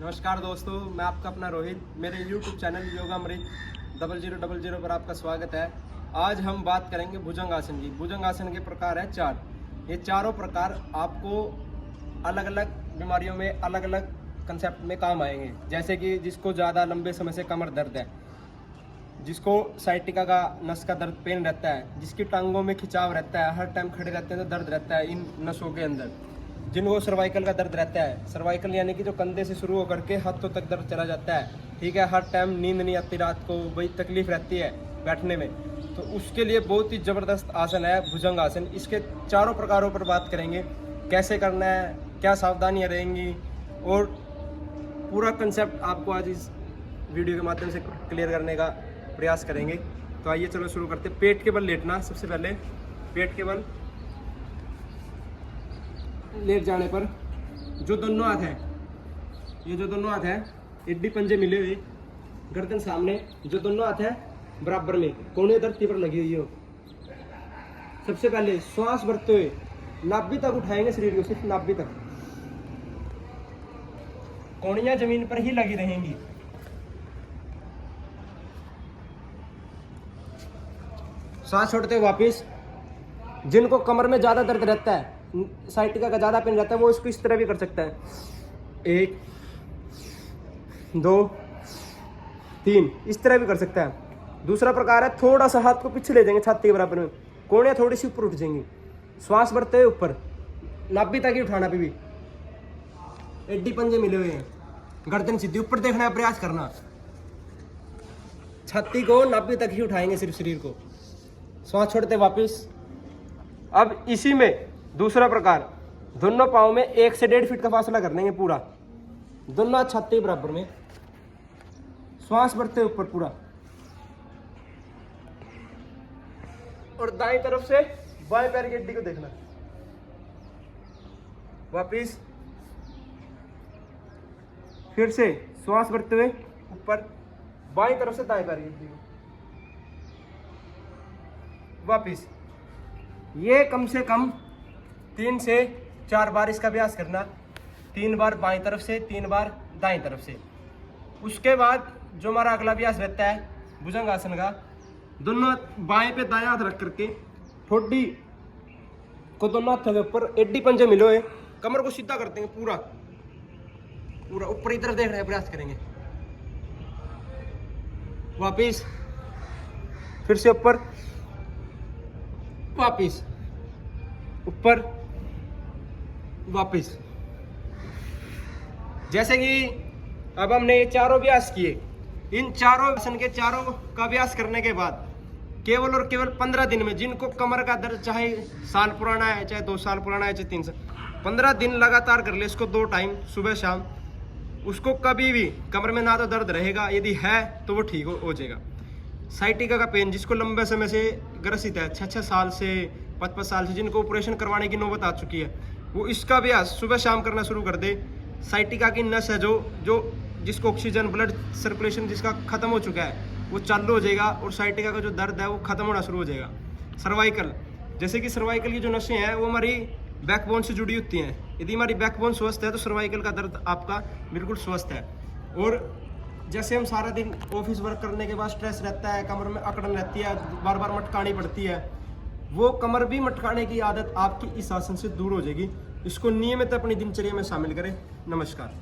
नमस्कार दोस्तों, मैं आपका अपना रोहित। मेरे YouTube चैनल योगा अमृत 0000 पर आपका स्वागत है। आज हम बात करेंगे भुजंगासन की। भुजंगासन के प्रकार है 4। ये चारों प्रकार आपको अलग अलग बीमारियों में अलग अलग कंसेप्ट में काम आएंगे। जैसे कि जिसको ज़्यादा लंबे समय से कमर दर्द है, जिसको साइटिका का नस का दर्द पेन रहता है, जिसकी टांगों में खिंचाव रहता है, हर टाइम खड़े रहते हैं तो दर्द रहता है इन नसों के अंदर, जिनको सर्वाइकल का दर्द रहता है। सर्वाइकल यानी कि जो कंधे से शुरू होकर के हाथों तक दर्द चला जाता है, ठीक है। हर टाइम नींद नहीं आती, रात को वही तकलीफ रहती है बैठने में, तो उसके लिए बहुत ही ज़बरदस्त आसन है भुजंग आसन। इसके चारों प्रकारों पर बात करेंगे, कैसे करना है, क्या सावधानियाँ रहेंगी, और पूरा कंसेप्ट आपको आज इस वीडियो के माध्यम से क्लियर करने का प्रयास करेंगे। तो आइए चलो शुरू करते हैं। पेट के बल लेटना। सबसे पहले पेट के बल लेट जाने पर जो दोनों हाथ है, ये जो दोनों हाथ है एड्डी पंजे मिले हुए, गर्दन सामने, जो दोनों हाथ है बराबर में कोने धरती पर लगी हुई हो। सबसे पहले श्वास भरते हुए नाभि तक उठाएंगे शरीर को, सिर्फ नाभि तक। कोहनियां जमीन पर ही लगी रहेंगी। सांस छोड़ते हुए वापिस। जिनको कमर में ज्यादा दर्द रहता है, साइटिका का ज्यादा पेन रहता है, वो इसको इस तरह भी कर सकता है। 1 2 3 इस तरह भी कर सकता है। दूसरा प्रकार है, थोड़ा सा हाथ को पीछे ले जाएंगे छाती के बराबर में, कोहनियां थोड़ी सी ऊपर उठ जाएंगी। श्वास भरते हुए ऊपर, नाभि तक ही उठाना। भी एड्डी पंजे मिले हुए हैं, गर्दन सीधी ऊपर देखना है, प्रयास करना। छाती को नाभि तक ही उठाएंगे सिर्फ शरीर को। श्वास छोड़ते वापिस। अब इसी में दूसरा प्रकार, दोनों पाँव में 1 से 1.5 फीट का फासला कर लेंगे पूरा, दोनों हाथ छाती बराबर में। श्वास भरते ऊपर पूरा, और दाईं तरफ से बाएं पैर की हड्डी को देखना। वापिस फिर से श्वास भरते हुए ऊपर, बाईं तरफ से दाएं पैर की हड्डी को। वापिस। ये कम से कम 3 से 4 बार इसका अभ्यास करना। 3 बार बाईं तरफ से, 3 बार दाईं तरफ से। उसके बाद जो हमारा अगला अभ्यास रहता है भुजंग आसन का, दोनों बाएं पे दायां हाथ रख करके ठोडी को दोनों हाथों के ऊपर एड्डी पंजे मिले हुए, कमर को सीधा कर देंगे पूरा पूरा ऊपर की तरफ देखने का प्रयास करेंगे। वापिस फिर से ऊपर, वापिस ऊपर, वापिस। जैसे कि अब हमने ये चारों अभ्यास किए, इन चारों आसन के चारों का अभ्यास करने के बाद केवल और केवल 15 दिन में, जिनको कमर का दर्द चाहे साल पुराना है, चाहे 2 साल पुराना है, चाहे 3 साल, 15 दिन लगातार कर ले इसको 2 टाइम सुबह शाम, उसको कभी भी कमर में ना तो दर्द रहेगा, यदि है तो वो ठीक हो जाएगा। साइटिका का पेन, जिसको लंबे समय से ग्रसित है, 6 साल से 5 साल से, जिनको ऑपरेशन करवाने की नौबत आ चुकी है, वो इसका अभ्यास सुबह शाम करना शुरू कर दे। साइटिका की नस है जो जिसको ऑक्सीजन ब्लड सर्कुलेशन जिसका खत्म हो चुका है, वो चालू हो जाएगा, और साइटिका का जो दर्द है वो खत्म होना शुरू हो जाएगा। सर्वाइकल, जैसे कि सर्वाइकल की जो नसें हैं वो हमारी बैकबोन से जुड़ी होती हैं। यदि हमारी बैकबोन स्वस्थ है तो सर्वाइकल का दर्द आपका बिल्कुल स्वस्थ है। और जैसे हम सारा दिन ऑफिस वर्क करने के बाद स्ट्रेस रहता है, कमर में अकड़न रहती है, बार बार मटकानी पड़ती है, वो कमर भी मटकाने की आदत आपकी इस आसन से दूर हो जाएगी। इसको नियमित अपनी दिनचर्या में शामिल करें। नमस्कार।